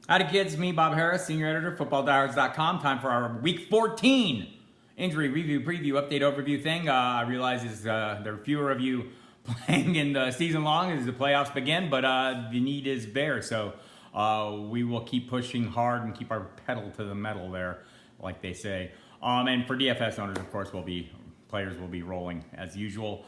Howdy kids, me Bob Harris, senior editor, footballdiehards.com. Time for our week 14 injury review, preview, update, overview thing. I realize there are fewer of you playing in the season long as the playoffs begin, but the need is there. So we will keep pushing hard and keep our pedal to the metal there, like they say. And for DFS owners, of course, players will be rolling as usual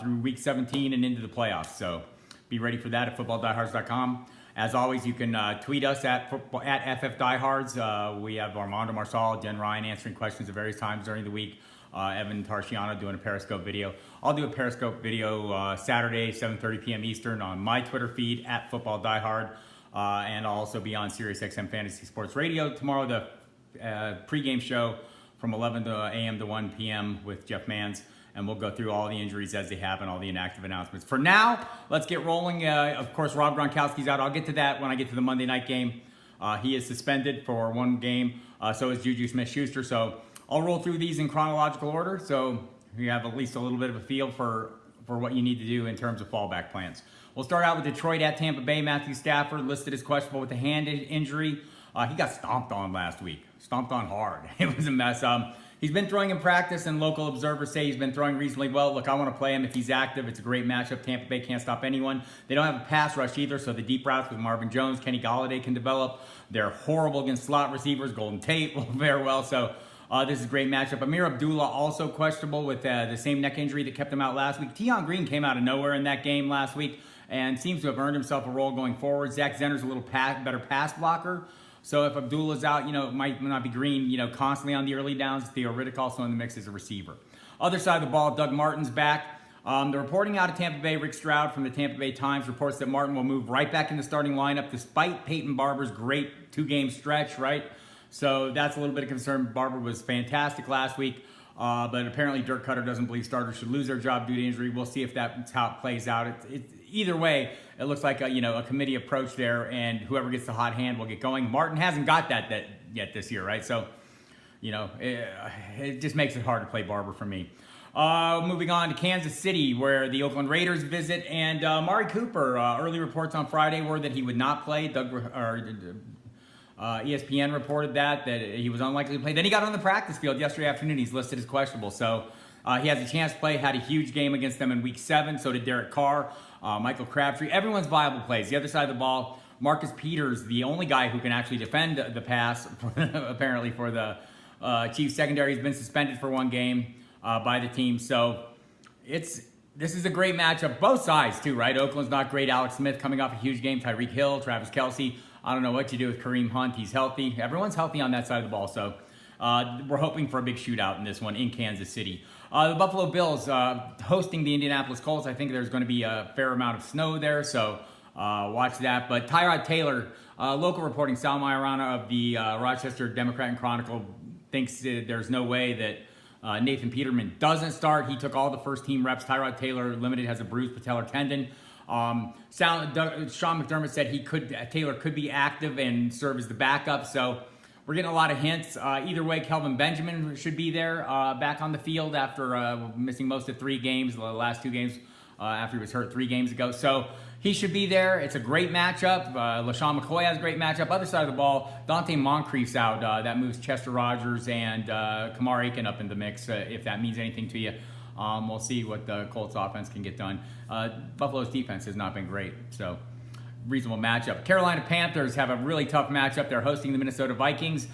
through week 17 and into the playoffs. So be ready for that at footballdiehards.com. As always, you can tweet us at FFDiehards. We have Armando Marsal, Jen Ryan answering questions at various times during the week. Evan Tarciano doing a Periscope video. I'll do a Periscope video Saturday, 7:30 p.m. Eastern on my Twitter feed at FootballDiehard. And I'll also be on SiriusXM Fantasy Sports Radio tomorrow, the pregame show from 11 a.m. to 1 p.m. with Jeff Mans. And we'll go through all the injuries as they happen, all the inactive announcements. For now, let's get rolling. Of course, Rob Gronkowski's out. I'll get to that when I get to the Monday night game. He is suspended for one game. So is Juju Smith-Schuster. So I'll roll through these in chronological order, so you have at least a little bit of a feel for what you need to do in terms of fallback plans. We'll start out with Detroit at Tampa Bay. Matthew Stafford listed as questionable with a hand injury. He got stomped on last week. Stomped on hard. It was a mess. He's been throwing in practice, and local observers say he's been throwing reasonably well. Look, I want to play him if he's active. It's a great matchup. Tampa Bay can't stop anyone. They don't have a pass rush either, so the deep routes with Marvin Jones, Kenny Golladay can develop. They're horrible against slot receivers. Golden Tate will fare well, so this is a great matchup. Amir Abdullah also questionable with the same neck injury that kept him out last week. Tion Green came out of nowhere in that game last week and seems to have earned himself a role going forward. Zach Zenner's a little better pass blocker. So if Abdullah's out, it might not be Green, constantly on the early downs. Theo Riddick also in the mix as a receiver. Other side of the ball, Doug Martin's back. The reporting out of Tampa Bay, Rick Stroud from the Tampa Bay Times reports that Martin will move right back in the starting lineup despite Peyton Barber's great two-game stretch, right? So that's a little bit of concern. Barber was fantastic last week, but apparently Dirk Cutter doesn't believe starters should lose their job due to injury. We'll see if that's how it plays out. Either way, it looks like a committee approach there, and whoever gets the hot hand will get going. Martin hasn't got that yet this year, right? So, it just makes it hard to play Barber for me. Moving on to Kansas City, where the Oakland Raiders visit, and Amari Cooper. Early reports on Friday were that he would not play. ESPN reported that he was unlikely to play. Then he got on the practice field yesterday afternoon. He's listed as questionable, so he has a chance to play. Had a huge game against them in Week 7. So did Derek Carr, Michael Crabtree. Everyone's viable plays. The other side of the ball, Marcus Peters, the only guy who can actually defend the pass, apparently for the Chiefs secondary, has been suspended for one game by the team. So this is a great matchup. Both sides, too, right? Oakland's not great. Alex Smith coming off a huge game. Tyreek Hill, Travis Kelce. I don't know what you do with Kareem Hunt. He's healthy. Everyone's healthy on that side of the ball. So we're hoping for a big shootout in this one in Kansas City. The Buffalo Bills hosting the Indianapolis Colts. I think there's going to be a fair amount of snow there, so watch that. But Tyrod Taylor, local reporting, Sal Majorana of the Rochester Democrat and Chronicle thinks that there's no way that Nathan Peterman doesn't start. He took all the first-team reps. Tyrod Taylor, limited, has a bruised patellar tendon. Sean McDermott said Taylor could be active and serve as the backup, so we're getting a lot of hints. Either way, Kelvin Benjamin should be there back on the field after missing most of 3 games, the last 2 games after he was hurt 3 games ago. So he should be there. It's a great matchup. LaShawn McCoy has a great matchup. Other side of the ball, Dante Moncrief's out. That moves Chester Rogers and Kamar Aiken up in the mix, if that means anything to you. We'll see what the Colts offense can get done. Buffalo's defense has not been great, so reasonable matchup. Carolina Panthers have a really tough matchup. They're hosting the Minnesota Vikings.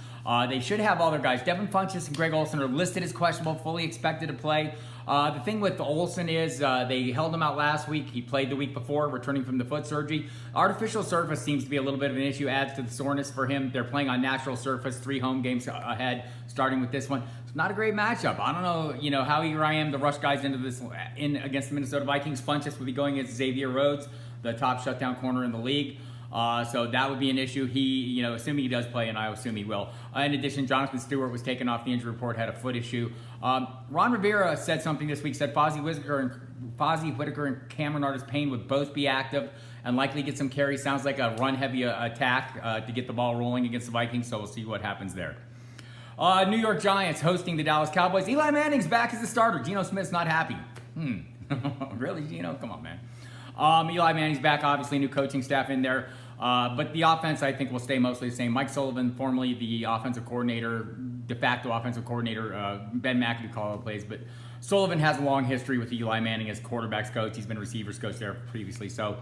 They should have all their guys. Devin Funchess and Greg Olsen are listed as questionable, fully expected to play. The thing with Olsen is they held him out last week. He played the week before, returning from the foot surgery. Artificial surface seems to be a little bit of an issue, adds to the soreness for him. They're playing on natural surface, 3 home games ahead, starting with this one. It's not a great matchup. I don't know, how eager I am to rush guys into this against the Minnesota Vikings. Funchess will be going against Xavier Rhodes, the top shutdown corner in the league. So that would be an issue. He, assuming he does play, and I assume he will. In addition, Jonathan Stewart was taken off the injury report, had a foot issue. Ron Rivera said something this week, said Fozzie Whitaker and Cameron Artis-Payne would both be active and likely get some carries. Sounds like a run-heavy attack to get the ball rolling against the Vikings, so we'll see what happens there. New York Giants hosting the Dallas Cowboys. Eli Manning's back as the starter. Geno Smith's not happy. Really, Geno? Come on, man. Eli Manning's back, obviously, new coaching staff in there. But the offense, I think, will stay mostly the same. Mike Sullivan, formerly the offensive coordinator, de facto offensive coordinator, Ben McAdoo call the plays, but Sullivan has a long history with Eli Manning as quarterbacks coach. He's been receivers coach there previously. So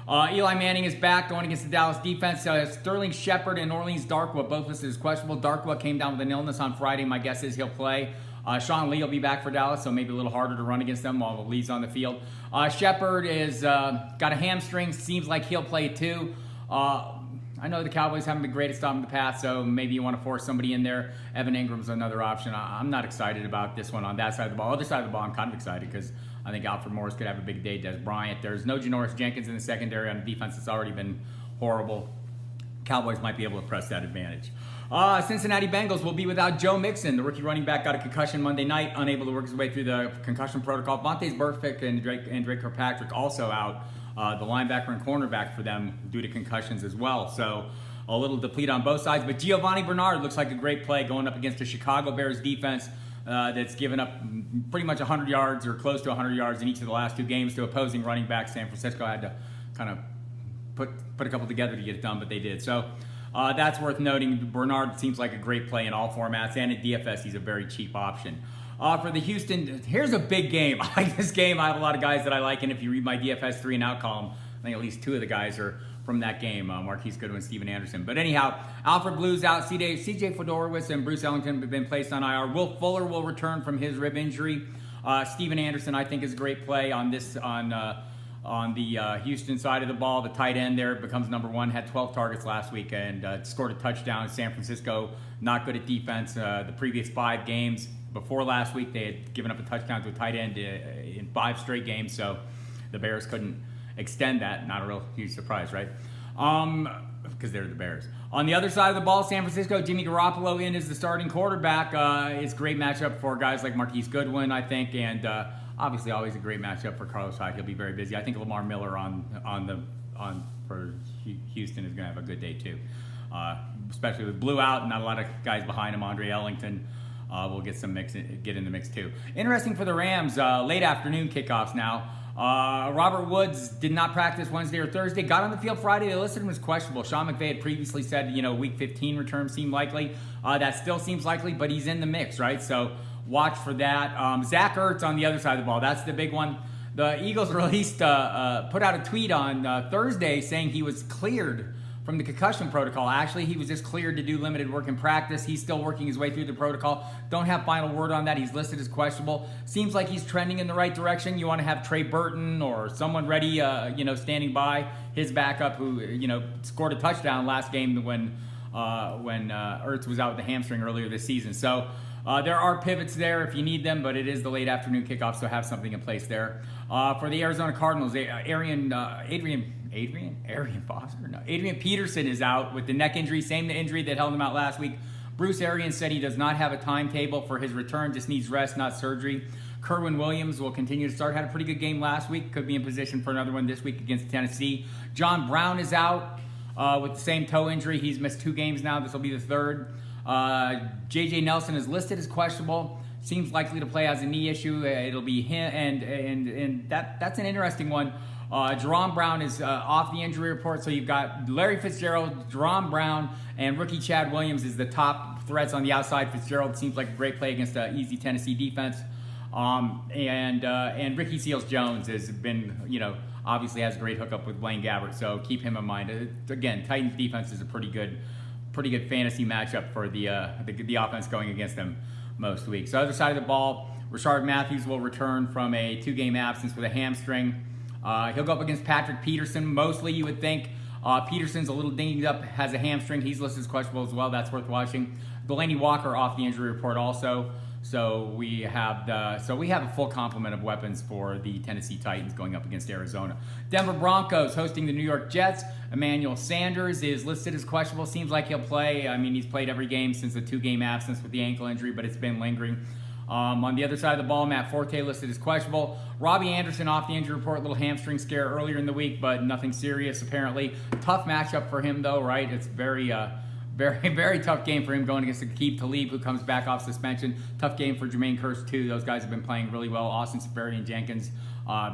Eli Manning is back going against the Dallas defense. Sterling Shepard and Orleans Darkwa both listed as questionable. Darkwa came down with an illness on Friday. My guess is he'll play. Sean Lee will be back for Dallas, so maybe a little harder to run against them while Lee's on the field. Shepard is got a hamstring. Seems like he'll play too. I know the Cowboys haven't been great at stopping the pass, so maybe you want to force somebody in there. Evan Ingram's another option. I'm not excited about this one on that side of the ball. Other side of the ball, I'm kind of excited because I think Alfred Morris could have a big day. Des Bryant. There's no Janoris Jenkins in the secondary on the defense. It's already been horrible. Cowboys might be able to press that advantage. Cincinnati Bengals will be without Joe Mixon. The rookie running back got a concussion Monday night, unable to work his way through the concussion protocol. Vontaze Burfict and Drake Kirkpatrick also out. The linebacker and cornerback for them due to concussions as well. So a little deplete on both sides. But Giovanni Bernard looks like a great play going up against the Chicago Bears defense that's given up pretty much 100 yards or close to 100 yards in each of the last two games to opposing running backs. San Francisco had to kind of put a couple together to get it done, but they did. So that's worth noting. Bernard seems like a great play in all formats, and at DFS, he's a very cheap option. For the Houston, here's a big game. I like this game. I have a lot of guys that I like, and if you read my DFS 3 and out column, I think at least two of the guys are from that game, Marquise Goodwin, Steven Anderson. But anyhow, Alfred Blue's out. CJ Fedorowicz and Bruce Ellington have been placed on IR. Will Fuller will return from his rib injury. Steven Anderson, I think, is a great play on the Houston side of the ball. The tight end there becomes number one, had 12 targets last week and scored a touchdown. San Francisco, not good at defense. The previous 5 games before last week, they had given up a touchdown to a tight end in 5 straight games, so the Bears couldn't extend that. Not a real huge surprise, right? Because they're the Bears. On the other side of the ball, San Francisco, Jimmy Garoppolo in as the starting quarterback. Is a great matchup for guys like Marquise Goodwin, I think, and obviously always a great matchup for Carlos Hyde. He'll be very busy. I think Lamar Miller for Houston is going to have a good day too, especially with Blue out, not a lot of guys behind him. Andre Ellington will get in the mix too. Interesting for the Rams, late afternoon kickoffs now. Robert Woods did not practice Wednesday or Thursday. Got on the field Friday. They listed him as questionable. Sean McVay had previously said, week 15 return seemed likely. That still seems likely, but he's in the mix, right? So watch for that. Zach Ertz on the other side of the ball. That's the big one. The Eagles released, put out a tweet on Thursday saying he was cleared from the concussion protocol. Actually, he was just cleared to do limited work in practice. He's still working his way through the protocol. Don't have final word on that. He's listed as questionable. Seems like he's trending in the right direction. You want to have Trey Burton or someone ready, standing by his backup who, scored a touchdown last game when Ertz was out with the hamstring earlier this season. So there are pivots there if you need them, but it is the late afternoon kickoff, so have something in place there. For the Arizona Cardinals, Adrian Peterson is out with the neck injury, same injury that held him out last week. Bruce Arians said he does not have a timetable for his return, just needs rest, not surgery. Kerwin Williams will continue to start, had a pretty good game last week, could be in position for another one this week against Tennessee. John Brown is out with the same toe injury. He's missed 2 games now. This will be the third. J.J. Nelson is listed as questionable. Seems likely to play as a knee issue. It'll be him, and that's an interesting one. Jerome Brown is off the injury report, so you've got Larry Fitzgerald, Jerome Brown, and rookie Chad Williams is the top threats on the outside. Fitzgerald seems like a great play against an easy Tennessee defense. And Ricky Seals-Jones has been, obviously has a great hookup with Blaine Gabbert, so keep him in mind. Again, Titans defense is a pretty good fantasy matchup for the offense going against them most weeks. So other side of the ball, Rashard Matthews will return from a 2-game absence with a hamstring. He'll go up against Patrick Peterson. Mostly, you would think. Peterson's a little dinged up, has a hamstring. He's listed as questionable as well. That's worth watching. Delaney Walker off the injury report also. So we have a full complement of weapons for the Tennessee Titans going up against Arizona. Denver Broncos hosting the New York Jets. Emmanuel Sanders is listed as questionable. Seems like he'll play. I mean, he's played every game since the 2-game absence with the ankle injury, but it's been lingering. On the other side of the ball, Matt Forte listed as questionable. Robbie Anderson off the injury report, little hamstring scare earlier in the week, but nothing serious apparently. Tough matchup for him though, right? It's very, very tough game for him going against Aqib Talib, who comes back off suspension. Tough game for Jermaine Kearse too. Those guys have been playing really well. Austin Seferian Jenkins,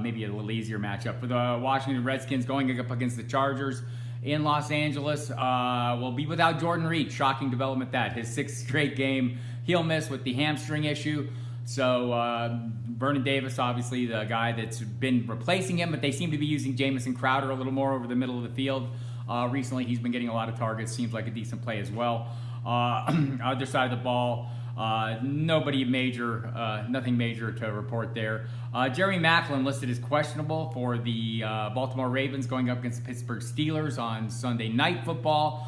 maybe a little easier matchup. For the Washington Redskins going up against the Chargers, in Los Angeles. Will be without Jordan Reed. Shocking development that. His 6th straight game he'll miss with the hamstring issue. So Vernon Davis, obviously the guy that's been replacing him, but they seem to be using Jamison Crowder a little more over the middle of the field. Recently he's been getting a lot of targets. Seems like a decent play as well. Other side of the ball, nothing major to report there. Jerry Maclin listed as questionable for the Baltimore Ravens going up against the Pittsburgh Steelers on Sunday Night Football.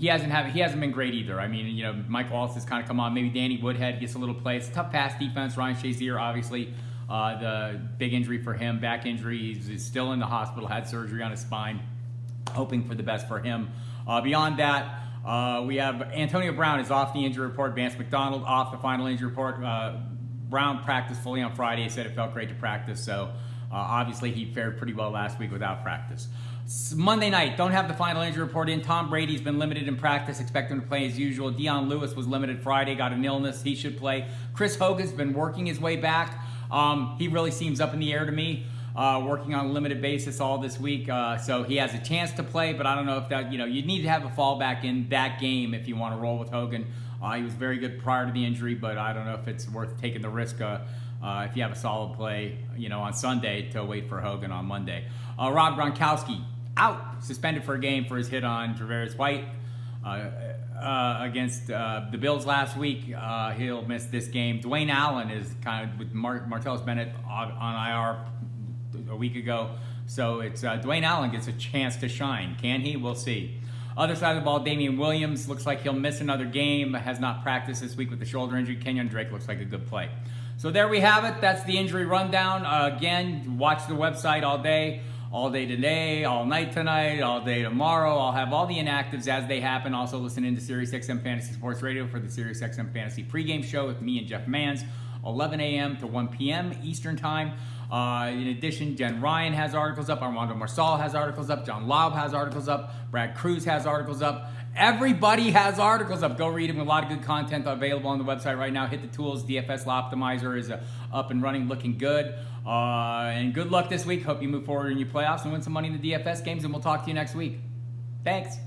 He hasn't been great either. I mean, Mike Wallace has kind of come on. Maybe Danny Woodhead gets a little play. It's a tough pass defense. Ryan Shazier, obviously, the big injury for him, back injury. He's still in the hospital, had surgery on his spine. Hoping for the best for him. Beyond that, we have Antonio Brown is off the injury report. Vance McDonald off the final injury report. Brown practiced fully on Friday. He said it felt great to practice. So obviously he fared pretty well last week without practice. Monday night, don't have the final injury report in. Tom Brady's been limited in practice. Expect him to play as usual. Dion Lewis was limited Friday, got an illness. He should play. Chris Hogan's been working his way back. He really seems up in the air to me. Working on a limited basis all this week. So he has a chance to play, but I don't know if that, you need to have a fallback in that game if you want to roll with Hogan. He was very good prior to the injury, but I don't know if it's worth taking the risk if you have a solid play, on Sunday to wait for Hogan on Monday. Rob Gronkowski out, suspended for a game for his hit on Tre'Davious White against the Bills last week. He'll miss this game. Dwayne Allen is kind of with Martellus Bennett on IR a week ago. So it's Dwayne Allen gets a chance to shine. Can he? We'll see. Other side of the ball, Damian Williams looks like he'll miss another game. Has not practiced this week with the shoulder injury. Kenyon Drake looks like a good play. So there we have it. That's the injury rundown. Again, watch the website all day today, all night tonight, all day tomorrow. I'll have all the inactives as they happen. Also listen into SiriusXM Fantasy Sports Radio for the SiriusXM Fantasy pregame show with me and Jeff Mans, 11 a.m. to 1 p.m. Eastern Time. In addition, Jen Ryan has articles up. Armando Marsal has articles up. John Laub has articles up. Brad Cruz has articles up. Everybody has articles up. Go read them. A lot of good content available on the website right now. Hit the tools. DFS Optimizer is up and running, looking good. And good luck this week. Hope you move forward in your playoffs and win some money in the DFS games. And we'll talk to you next week. Thanks.